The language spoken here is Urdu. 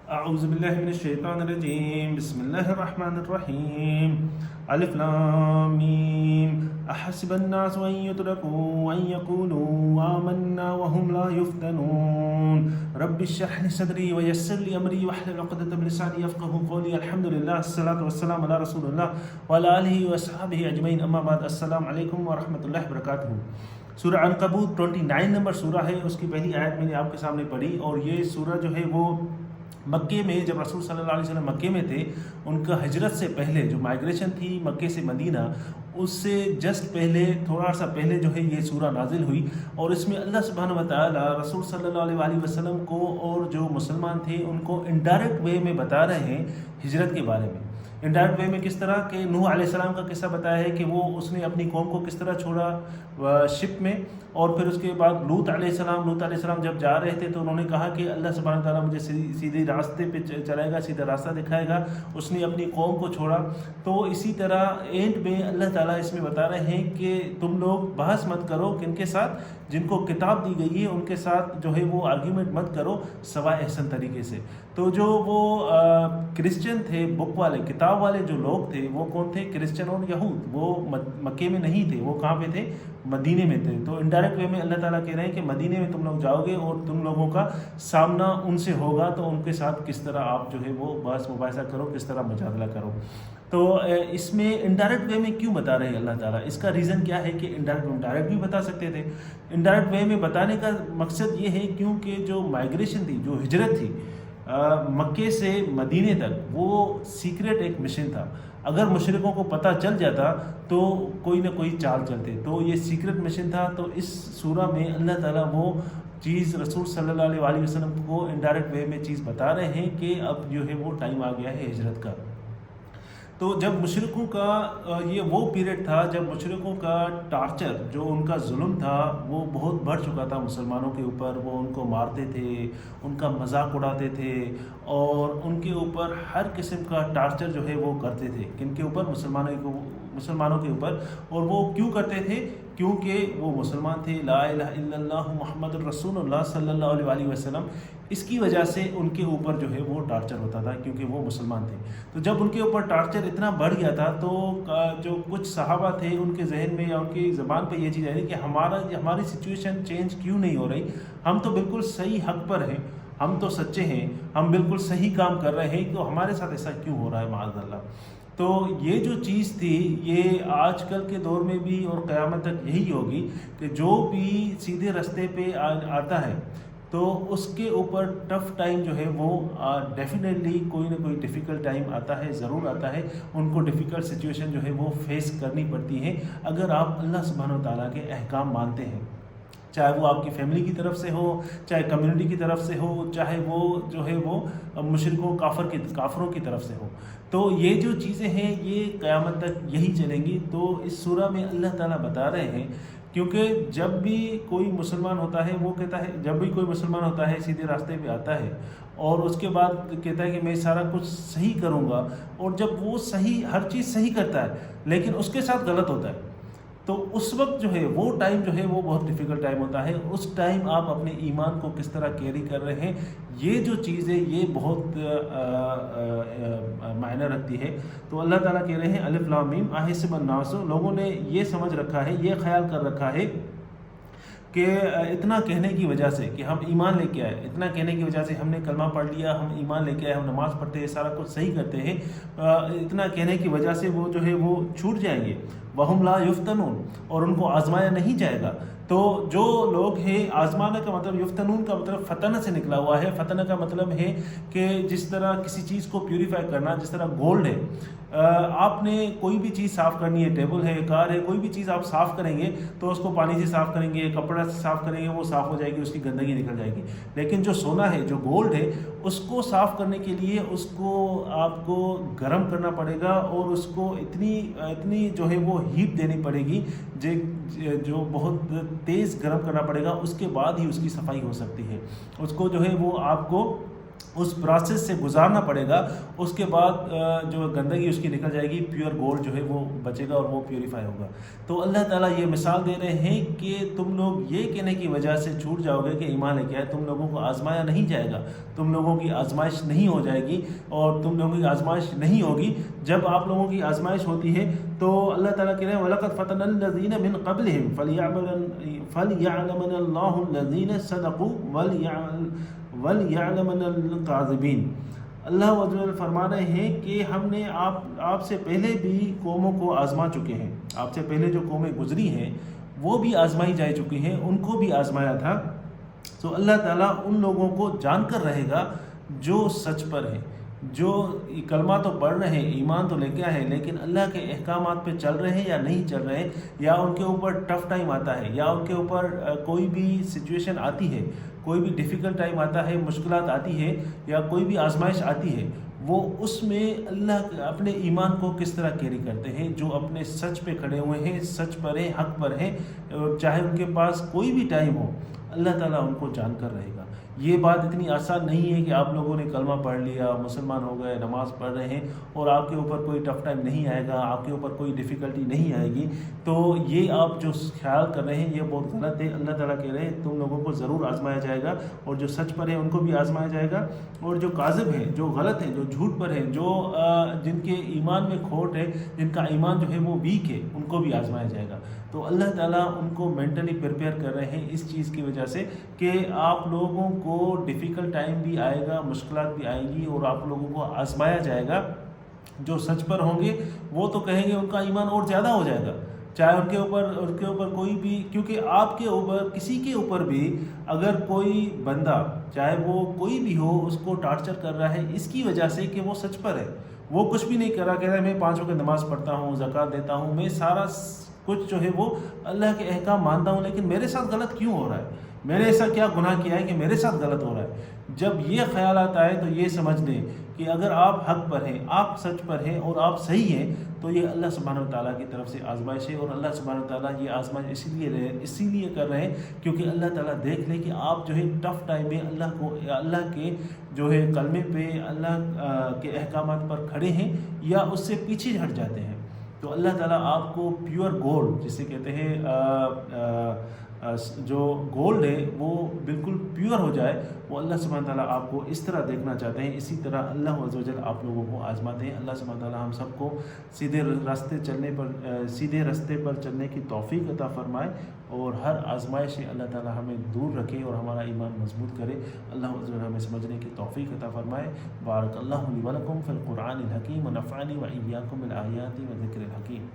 أعوذ بالله من الشيطان الرجيم بسم الله الرحمن الرحيم ألف لام ميم أحسب الناس أن يتركوا أن يقولوا آمنا وهم لا يفتنون رب اشرح لي صدري ويسر لي أمري واحلل عقدة من لساني يفقهوا قولي الحمد لله الصلاة والسلام على رسول الله وعلى آله وصحبه أجمعين أما بعد السلام علیکم ورحمۃ اللہ وبرکاتہ۔ سورہ عنکبوت 29 نمبر سورہ ہے، اس کی پہلی آیت میں نے آپ کے سامنے پڑھی، اور یہ سورہ جو ہے وہ مکے میں، جب رسول صلی اللہ علیہ وسلم مکے میں تھے، ان کا ہجرت سے پہلے جو مائگریشن تھی مکے سے مدینہ، اس سے جسٹ پہلے، تھوڑا سا پہلے جو ہے یہ سورہ نازل ہوئی، اور اس میں اللہ سبحانہ و تعالی رسول صلی اللہ علیہ وسلم کو اور جو مسلمان تھے ان کو انڈائریکٹ وے میں بتا رہے ہیں ہجرت کے بارے میں۔ انڈائریکٹ وے میں کس طرح کہ نوح علیہ السلام کا قصہ بتایا ہے کہ وہ اس نے اپنی قوم کو کس طرح چھوڑا شپ میں، اور پھر اس کے بعد لوط علیہ السلام جب جا رہے تھے تو انہوں نے کہا کہ اللہ سبحانہ تعالیٰ مجھے سیدھے راستے پہ چلائے گا، سیدھا راستہ دکھائے گا، اس نے اپنی قوم کو چھوڑا۔ تو اسی طرح اینڈ میں اللہ تعالیٰ اس میں بتا رہے ہیں کہ تم لوگ بحث مت کرو کن کے ساتھ، جن کو کتاب دی گئی ہے ان کے ساتھ جو ہے وہ آرگیومنٹ مت کرو سوائے احسن طریقے سے۔ تو جو وہ کرسچن تھے، بک والے، کتاب والے جو لوگ تھے، وہ کون تھے؟ کرسچن اور یہود۔ وہ مکے میں نہیں تھے، وہ کہاں پہ تھے؟ مدینے میں تھے۔ تو انڈائریکٹ وے میں اللہ تعالیٰ کہہ رہے ہیں کہ مدینے میں تم لوگ جاؤ گے اور تم لوگوں کا سامنا ان سے ہوگا، تو ان کے ساتھ کس طرح آپ جو ہے وہ بحث مباحثہ کرو، کس طرح مجادلہ کرو۔ تو اس میں انڈائریکٹ وے میں کیوں بتا رہے ہیں اللہ تعالیٰ؟ اس کا ریزن کیا ہے کہ ڈائریکٹ بھی بتا سکتے تھے۔ انڈائریکٹ وے میں بتانے کا مقصد یہ ہے کیونکہ جو مائگریشن تھی، جو ہجرت تھی مکے سے مدینے تک، وہ سیکریٹ ایک مشن تھا۔ اگر مشرکوں کو پتہ چل جاتا تو کوئی نہ کوئی چال چلتے، تو یہ سیکرٹ مشن تھا۔ تو اس سورہ میں اللہ تعالیٰ وہ چیز رسول صلی اللہ علیہ وسلم کو انڈائریکٹ وے میں چیز بتا رہے ہیں کہ اب جو ہے وہ ٹائم آ گیا ہے ہجرت کا۔ تو جب مشرکوں کا یہ وہ پیریڈ تھا جب مشرکوں کا ٹارچر، جو ان کا ظلم تھا، وہ بہت بڑھ چکا تھا مسلمانوں کے اوپر۔ وہ ان کو مارتے تھے، ان کا مذاق اڑاتے تھے، اور ان کے اوپر ہر قسم کا ٹارچر جو ہے وہ کرتے تھے۔ کن کے اوپر؟ مسلمانوں کے اوپر۔ اور وہ کیوں کرتے تھے؟ کیونکہ وہ مسلمان تھے، لا الہ الا اللہ محمد الرسول اللہ صلی اللہ علیہ وسلم۔ اس کی وجہ سے ان کے اوپر جو ہے وہ ٹارچر ہوتا تھا، کیونکہ وہ مسلمان تھے۔ تو جب ان کے اوپر ٹارچر اتنا بڑھ گیا تھا تو جو کچھ صحابہ تھے ان کے ذہن میں یا ان کی زبان پہ یہ چیز آئی کہ ہماری سچویشن چینج کیوں نہیں ہو رہی؟ ہم تو بالکل صحیح حق پر ہیں، ہم تو سچے ہیں، ہم بالکل صحیح کام کر رہے ہیں، تو ہمارے ساتھ ایسا کیوں ہو رہا ہے معاذ اللہ۔ تو یہ جو چیز تھی یہ آج کل کے دور میں بھی اور قیامت تک یہی ہوگی کہ جو بھی سیدھے راستے پہ آتا ہے تو اس کے اوپر ٹف ٹائم جو ہے وہ ڈیفینیٹلی کوئی نہ کوئی ڈیفیکلٹ ٹائم آتا ہے، ضرور آتا ہے۔ ان کو ڈیفیکلٹ سچویشن جو ہے وہ فیس کرنی پڑتی ہے اگر آپ اللہ سبحانہ و تعالیٰ کے احکام مانتے ہیں، چاہے وہ آپ کی فیملی کی طرف سے ہو، چاہے کمیونٹی کی طرف سے ہو، چاہے وہ جو ہے وہ مشرکوں کافروں کی طرف سے ہو۔ تو یہ جو چیزیں ہیں یہ قیامت تک یہی چلیں گی۔ تو اس سورہ میں اللہ تعالیٰ بتا رہے ہیں، کیونکہ جب بھی کوئی مسلمان ہوتا ہے وہ کہتا ہے، جب بھی کوئی مسلمان ہوتا ہے سیدھے راستے پہ آتا ہے اور اس کے بعد کہتا ہے کہ میں سارا کچھ صحیح کروں گا، اور جب وہ صحیح ہر چیز صحیح کرتا ہے لیکن اس کے ساتھ غلط ہوتا ہے، تو اس وقت جو ہے وہ ٹائم جو ہے وہ بہت ڈیفیکلٹ ٹائم ہوتا ہے۔ اس ٹائم آپ اپنے ایمان کو کس طرح کیری کر رہے ہیں، یہ جو چیز ہے یہ بہت معنی رکھتی ہے۔ تو اللہ تعالیٰ کہہ رہے ہیں الف لام میم احسب الناس، لوگوں نے یہ سمجھ رکھا ہے، یہ خیال کر رکھا ہے کہ اتنا کہنے کی وجہ سے کہ ہم ایمان لے کے آئے، اتنا کہنے کی وجہ سے ہم نے کلمہ پڑھ لیا، ہم ایمان لے کے آئے، ہم نماز پڑھتے ہیں، سارا کچھ صحیح کرتے ہیں، اتنا کہنے کی وجہ سے وہ جو ہے وہ چھوٹ جائیں گے۔ وَهُمْ لَا يُفْتَنُونَ، اور ان کو آزمایا نہیں جائے گا۔ تو جو لوگ ہیں، آزمانے کا مطلب، یفتنون کا مطلب فتنہ سے نکلا ہوا ہے۔ فتنہ کا مطلب ہے کہ جس طرح کسی چیز کو پیوریفائی کرنا، جس طرح گولڈ ہے، آپ نے کوئی بھی چیز صاف کرنی ہے، ٹیبل ہے، کار ہے، کوئی بھی چیز آپ صاف کریں گے تو اس کو پانی سے صاف کریں گے، کپڑا سے صاف کریں گے، وہ صاف ہو جائے گی، اس کی گندگی نکل جائے گی۔ لیکن جو سونا ہے، جو گولڈ ہے، اس کو صاف کرنے کے لیے اس کو آپ کو گرم کرنا پڑے گا، اور اس کو اتنی جو ہے وہ ہیٹ دینی پڑے گی، جو بہت تیز گرم کرنا پڑے گا، اس کے بعد ہی اس کی صفائی ہو سکتی ہے۔ اس کو جو ہے وہ آپ کو اس پروسیس سے گزارنا پڑے گا، اس کے بعد جو گندگی اس کی نکل جائے گی، پیور گولڈ جو ہے وہ بچے گا اور وہ پیوریفائی ہوگا۔ تو اللہ تعالیٰ یہ مثال دے رہے ہیں کہ تم لوگ یہ کہنے کی وجہ سے چھوٹ جاؤ گے کہ ایمان ہے کیا ہے، تم لوگوں کو آزمایا نہیں جائے گا، تم لوگوں کی آزمائش نہیں ہو جائے گی، اور تم لوگوں کی آزمائش نہیں ہوگی۔ جب آپ لوگوں کی آزمائش ہوتی ہے تو اللہ تعالیٰ کہہ رہے ہیں وَلَقَدْ فَتَنَا الَّذِينَ مِن قَبْلِهِمْ فَلْيَعْلَمَنَ اللَّهُ الَّذِينَ صَدَقُوا وَلْيَعْلَمَنَ الْكَاذِبِينَ۔ اللہ عز و جل فرما رہے ہیں کہ ہم نے آپ سے پہلے بھی قوموں کو آزما چکے ہیں، آپ سے پہلے جو قومیں گزری ہیں وہ بھی آزمائی جا چکی ہیں، ان کو بھی آزمایا تھا۔ تو اللہ تعالیٰ ان لوگوں کو جان کر رہے گا جو سچ پر ہیں، جو کلمہ تو پڑھ رہے ہیں، ایمان تو لے کے آئے ہیں، لیکن اللہ کے احکامات پہ چل رہے ہیں یا نہیں چل رہے ہیں، یا ان کے اوپر ٹف ٹائم آتا ہے، یا ان کے اوپر کوئی بھی سچویشن آتی ہے، کوئی بھی ڈیفیکلٹ ٹائم آتا ہے، مشکلات آتی ہے، یا کوئی بھی آزمائش آتی ہے، وہ اس میں اللہ اپنے ایمان کو کس طرح کیری کرتے ہیں۔ جو اپنے سچ پہ کھڑے ہوئے ہیں، سچ پر ہیں، حق پر ہیں، چاہے ان کے پاس کوئی بھی ٹائم ہو، اللہ تعالیٰ ان کو جان کر رہے گا۔ یہ بات اتنی آسان نہیں ہے کہ آپ لوگوں نے کلمہ پڑھ لیا، مسلمان ہو گئے، نماز پڑھ رہے ہیں، اور آپ کے اوپر کوئی ٹف ٹائم نہیں آئے گا، آپ کے اوپر کوئی ڈیفیکلٹی نہیں آئے گی۔ تو یہ آپ جو خیال کر رہے ہیں یہ بہت غلط ہے۔ اللہ تعالیٰ کہہ رہے ہیں تم لوگوں کو ضرور آزمایا جائے گا، اور جو سچ پر ہیں ان کو بھی آزمایا جائے گا، اور جو کاذب ہیں، جو غلط ہیں، جو جھوٹ پر ہیں، جو جن کے ایمان میں کھوٹ ہے، جن کا ایمان جو ہے وہ ویک ہے، ان کو بھی آزمایا جائے گا۔ تو اللہ تعالیٰ ان کو مینٹلی پریپیئر کر رہے ہیں اس چیز کی وجہ سے کہ آپ لوگوں کو ڈیفیکلٹ ٹائم بھی آئے گا، مشکلات بھی آئیں گی، اور آپ لوگوں کو آزمایا جائے گا۔ جو سچ پر ہوں گے وہ تو کہیں گے ان کا ایمان اور زیادہ ہو جائے گا، چاہے ان کے اوپر کوئی بھی، کیونکہ آپ کے اوپر، کسی کے اوپر بھی اگر کوئی بندہ چاہے وہ کوئی بھی ہو اس کو ٹارچر کر رہا ہے اس کی وجہ سے کہ وہ سچ پر ہے، وہ کچھ بھی نہیں کر رہا، کہہ رہا ہے میں 5 وقت نماز پڑھتا ہوں، زکوٰۃ دیتا ہوں، میں سارا کچھ جو ہے وہ اللہ کے احکام مانتا ہوں، لیکن میرے ساتھ غلط کیوں ہو رہا ہے، میں نے ایسا کیا گناہ کیا ہے کہ میرے ساتھ غلط ہو رہا ہے۔ جب یہ خیالات آئے تو یہ سمجھ لیں کہ اگر آپ حق پر ہیں، آپ سچ پر ہیں، اور آپ صحیح ہیں، تو یہ اللہ سبحانہ و تعالیٰ کی طرف سے آزمائش ہے، اور اللہ سبحانہ و تعالیٰ یہ آزمائش اسی لیے کر رہے ہیں کیونکہ اللہ تعالیٰ دیکھ لے کہ آپ جو ہے ٹف ٹائم میں اللہ کے جو ہے کلمے پہ، اللہ کے احکامات پر کھڑے ہیں یا اس سے پیچھے ہٹ جاتے ہیں۔ تو اللہ تعالیٰ آپ کو پیور گولڈ جسے کہتے ہیں جو گولڈ ہے وہ بالکل پیور ہو جائے، وہ اللہ سبحانہ تعالیٰ آپ کو اس طرح دیکھنا چاہتے ہیں۔ اسی طرح اللہ عز و جل آپ لوگوں کو آزماتے ہیں۔ اللہ سبحانہ تعالیٰ ہم سب کو سیدھے راستے پر چلنے کی توفیق عطا فرمائے، اور ہر آزمائش سے اللہ تعالیٰ ہمیں دور رکھے اور ہمارا ایمان مضبوط کرے۔ اللہ عز و جل ہمیں سمجھنے کی توفیق عطا فرمائے۔ بارک اللہ لی ولکم فی القرآن الحکیم ونفعنی وإیاکم بالآیات والذکر الحکیم۔